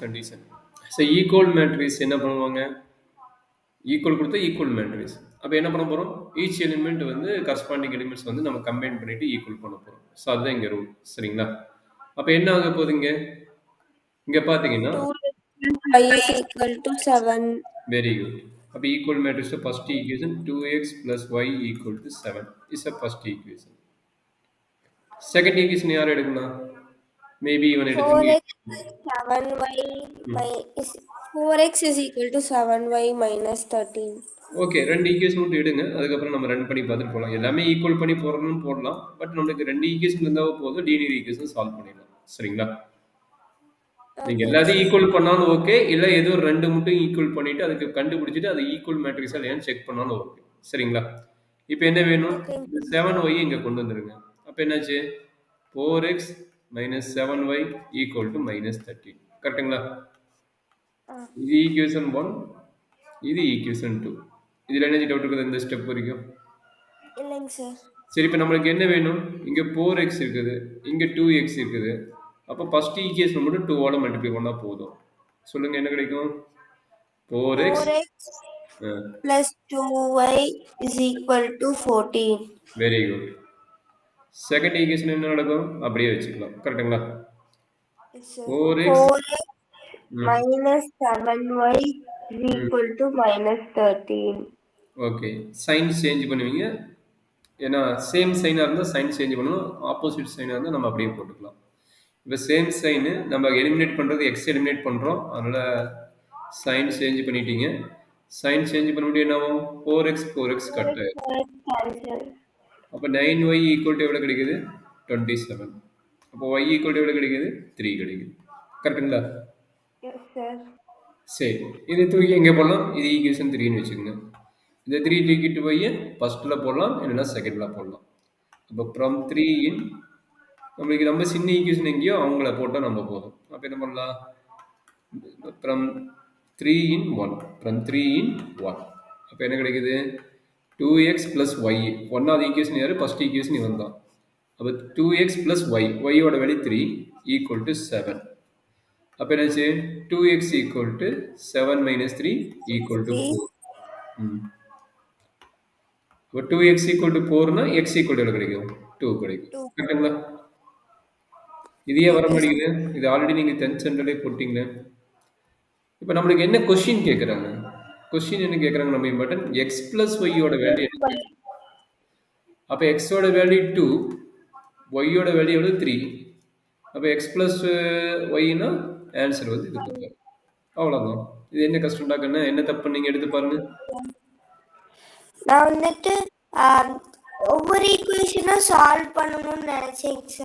condition. So equal matrix என்ன பண்ணுவாங்க equal கொடுத்தா ஈக்குவல் மேட்ரிக்ஸ் அப்போ என்ன பண்ண போகிறோம் ஈச் எலிமெண்ட் வந்து கரஸ்பாண்டிங் எலிமெண்ட்ஸ் வந்து நம்ம கம்பைன் பண்ணிட்டு ஈக்குவல் பண்ண போகிறோம் ஸோ அதுதான் இங்கே ரூல் சரிங்களா அப்போ என்ன ஆக போகுது இங்கே பார்த்தீங்கன்னா வெரி குட் அப்போ equal matrix first equation 2x plus y equal to 7 is a first equation second equation யார் எடுக்கணும் மேபி இவன் எடுத்துங்க 4x is equal to 7y minus 13. Okay ரெண்டு ஈக்குவேஷன் மட்டும் எடுங்க அதுக்கப்புறம் நம்ம ரன் பண்ணி பார்த்துட்டு போகலாம் எல்லாமே ஈக்குவல் பண்ணி போடணும்னு போடலாம் பட் நம்மளுக்கு ரெண்டு ஈக்குவேஷன் இருந்தால் போதும் லீனியர் ஈக்குவேஷன் சால்வ் பண்ணிடலாம் சரிங்களா நீங்க எல்லாத்தையும் ஈக்குவல் பண்ணாலும் ஓகே இல்லை ஏதோ ரெண்டு மட்டும் ஈக்குவல் பண்ணிட்டு அதுக்கு கண்டுபிடிச்சிட்டு அது ஈக்குவல் மேட்ரிக்ஸா இல்லையான்னு செக் பண்ணாலும் ஓகே சரிங்களா இப்போ என்ன வேணும் 7y இங்கே கொண்டு வந்துருங்க அப்போ என்னாச்சு 4x minus 7y equal to minus 13 கரெக்டுங்களா இது ஈக்குவேஷன் 1 இது ஈக்குவேஷன் 2 இதில் என்ன டவுட் இருக்குது இந்த ஸ்டெப் வரைக்கும் இல்லைங்க சார் சரி இப்போ நம்மளுக்கு என்ன வேணும் இங்கே 4x இருக்குது இங்கே 2x இருக்குது அப்போ ஃபர்ஸ்ட் ஈக்குவேஷன் மட்டும் 2 ஓட மல்டிப்ளை பண்ணால் போதும் சொல்லுங்க என்ன கிடைக்கும் 4x plus 2y is equal to 14 very good second equation என்ன நடக்கும் அப்படியே வச்சுக்கலாம் கரெக்டுங்களா 4x minus 7y is equal to minus 13 okay sign change பண்ணுவீங்க ஏன்னா சேம் சைனாக இருந்தால் சைன் சேஞ்ச் பண்ணணும் ஆப்போசிட் சைனாக இருந்தால் நம்ம அப்படியே போட்டுக்கலாம் இப்போ சேம் சைனு நம்ம எலிமினேட் பண்ணுறது எக்ஸ் எலிமினேட் பண்ணுறோம் அதனால் சைன் சேஞ்ச் பண்ணிட்டீங்க சைன் சேஞ்ச் பண்ண முடியும் என்ன ஆகும் 4x கட் ஆயிடும் அப்போ 9y ஈக்குவல் டு எவ்வளோ கிடைக்குது 27 அப்போ y ஈக்குவல் டு எவ்வளோ கிடைக்குது 3 கிடைக்குது கரெக்டுங்களா சரி இது தூக்கி எங்கே போடலாம் இது ஈக்குவேஷன் 3ன்னு வச்சுக்கோங்க இந்த 3 தூக்கிட்டு போய் ஃபர்ஸ்ட்டில் போடலாம் இல்லைன்னா செகண்டில் போடலாம் அப்போ ஃப்ரம் 3 இன் நம்மளுக்கு நம்ம சின்ன ஈக்குவேஷன் எங்கேயோ அவங்கள போட்டால் நம்ம போதும் அப்போ என்ன பண்ணலாம் ஃப்ரம் 3 in 1 ஃப்ரம் 3 in 1 அப்போ என்ன கிடைக்குது 2x plus y ஒன்றாவது ஈக்குவேஷன் யார் ஃபர்ஸ்ட் ஈக்குவேஷன் இவன் தான் அப்போ 2x plus y யோட வேல்யூ 3 ஈக்குவல் டு 7 அப்போ என்னாச்சு 2x equal to 7 minus 3 equal to 4 இப்போ 2x ஈக்குவல் டு 4னா x ஈக்குவல் டு எவ்வளோ கிடைக்கும் 2 கிடைக்கும் கரெக்டுங்களா இதையே வர மாட்டேங்குது இது ஆல்ரெடி நீங்கள் 10th ஸ்டாண்டர்டே போட்டிங்களே இப்போ நம்மளுக்கு என்ன கொஸ்டின் கேட்குறாங்க கொஸ்டின் என்ன கேட்குறாங்க நம்ம இம்பார்ட்டன் எக்ஸ் பிளஸ் ஒய்யோட வேல்யூ என்ன அப்போ எக்ஸோட வேல்யூ 2 ஒய்யோட வேல்யூ எவ்வளோ 3 அப்போ எக்ஸ் பிளஸ் ஒய்னா ஆன்சர் வந்து இது கொடுத்தாரு அவ்வளோதான் இது என்ன கஷ்டம்டாக்கண்ணா என்ன தப்பு நீங்கள் எடுத்து பாருங்க நான் வந்துட்டு ஒவ்வொரு ஈக்குவேஷனும் சால்வ் பண்ணணும்னு நினைச்சேங்க சார்